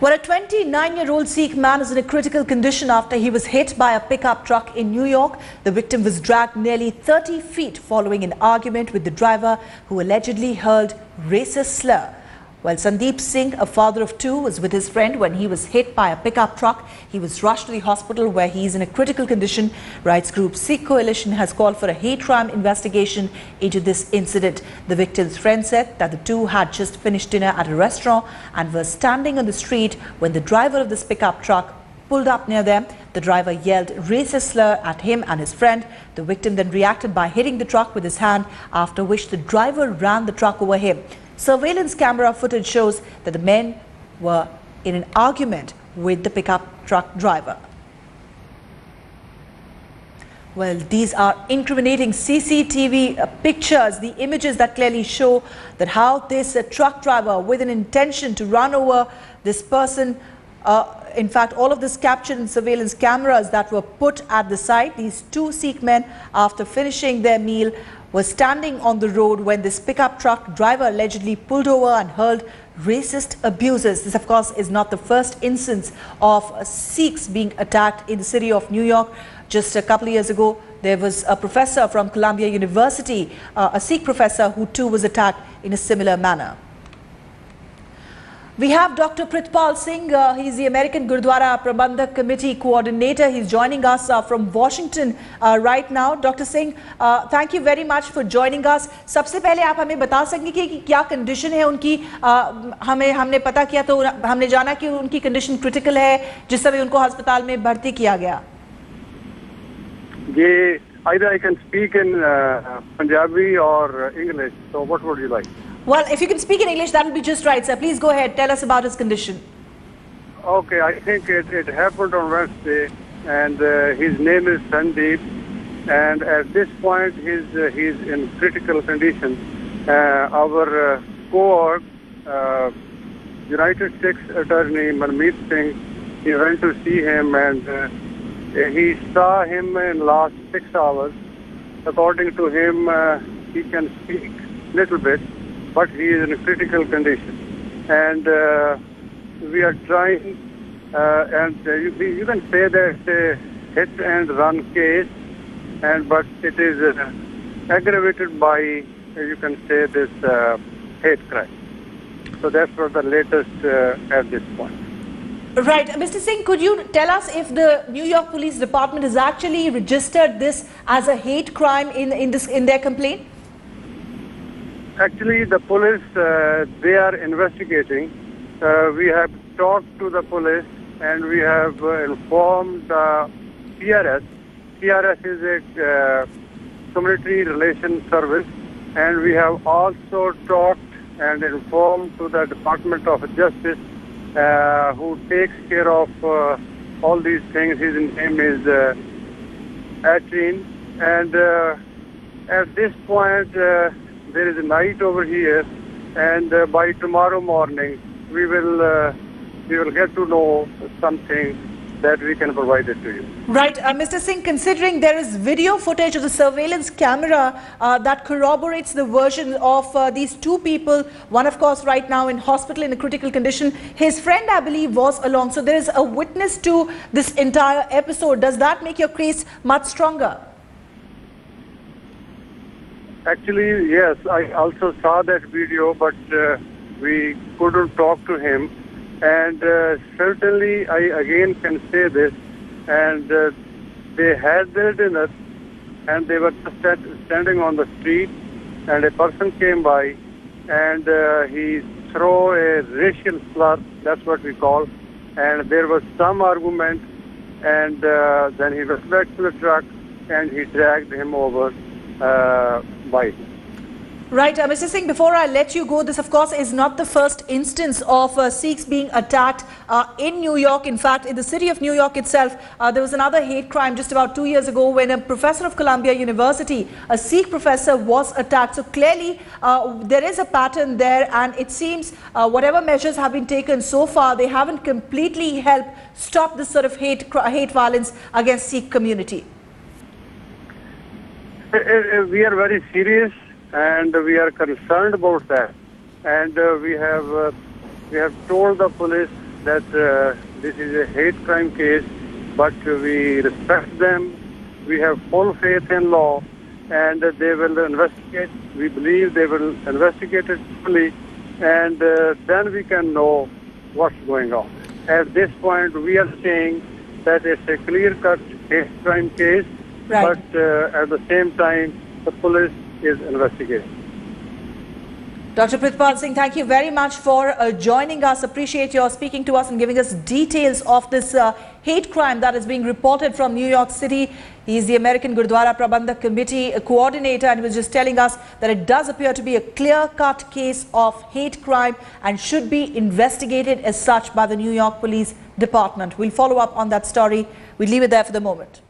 Well, a 29-year-old Sikh man is in a critical condition after he was hit by a pickup truck in New York. The victim was dragged nearly 30 feet following an argument with the driver who allegedly hurled racist slur. While Sandeep Singh, a father of two, was with his friend when he was hit by a pickup truck. He was rushed to the hospital where he is in a critical condition. Rights group Sikh Coalition has called for a hate crime investigation into this incident. The victim's friend said that the two had just finished dinner at a restaurant and were standing on the street when the driver of this pickup truck pulled up near them. The driver yelled racist slur at him and his friend. The victim then reacted by hitting the truck with his hand, after which the driver ran the truck over him. Surveillance camera footage shows that the men were in an argument with the pickup truck driver. Well, these are incriminating CCTV pictures, the images that clearly show that how this truck driver, with an intention to run over this person, in fact, all of this captured in surveillance cameras that were put at the site. These two Sikh men, after finishing their meal, were standing on the road when this pickup truck driver allegedly pulled over and hurled racist abuses. This, of course, is not the first instance of Sikhs being attacked in the city of New York. Just a couple of years ago, there was a professor from Columbia University, a Sikh professor, who too was attacked in a similar manner. We have Dr. Pritpal Singh. He's the American Gurdwara Prabandhak Committee coordinator. He's joining us from Washington right now. Dr. Singh, thank you very much for joining us. सबसे पहले आप हमें बता सकेंगे कि क्या condition है उनकी? हमने पता किया तो हमने जाना कि उनकी कंडीशन क्रिटिकल है, जिस समय उनको अस्पताल में भर्ती किया गया. ये either I can speak in Punjabi or English. So what would you like? Well, if you can speak in English, that will be just right, sir. Please go ahead. Tell us about his condition. Okay, I think it happened on Wednesday, and his name is Sandeep, and at this point he's in critical condition. Our cohort, United States Attorney Sandeep Singh, he went to see him, and he saw him in last 6 hours. According to him, he can speak little bit, but he is in a critical condition, and we are trying, and you can say that it's a hit and run case, but it is aggravated by, you can say, this hate crime. So that's what the latest at this point. Right. Mr. Singh, could you tell us if the New York Police Department has actually registered this as a hate crime in their complaint? Actually, the police, they are investigating. We have talked to the police, and we have informed the CRS. CRS is a community relations service, and we have also talked and informed to the Department of Justice, who takes care of all these things. His name is Atrin, and at this point, there is a night over here, and by tomorrow morning we will get to know something that we can provide it to you. Right. Mr. Singh, considering there is video footage of the surveillance camera that corroborates the version of these two people, one of course right now in hospital in a critical condition, his friend I believe was along, so there is a witness to this entire episode. Does that make your case much stronger? Actually, yes, I also saw that video, but we couldn't talk to him. And certainly, I again can say this, and they had their dinner, and they were just standing on the street, and a person came by, and he threw a racial slur, that's what we call, and there was some argument, and then he went back to the truck, and he dragged him over. Right, Mr. Singh, before I let you go, this of course is not the first instance of Sikhs being attacked in New York. In fact, in the city of New York itself, there was another hate crime just about 2 years ago when a professor of Columbia University, a Sikh professor, was attacked. So clearly there is a pattern there, and it seems whatever measures have been taken so far, they haven't completely helped stop this sort of hate violence against Sikh community. We are very serious, and we are concerned about that, and we have told the police that this is a hate crime case, but we respect them. We have full faith in law, and they will investigate. We believe they will investigate it fully, and then we can know what's going on. At this point, we are saying that it's a clear-cut hate crime case, Right. but at the same time, the police is investigating. Dr. Prithpal Singh, thank you very much for joining us. Appreciate your speaking to us and giving us details of this hate crime that is being reported from New York City. He is the American Gurdwara Prabandhak Committee coordinator, and he was just telling us that it does appear to be a clear-cut case of hate crime and should be investigated as such by the New York Police Department. We'll follow up on that story. We'll leave it there for the moment.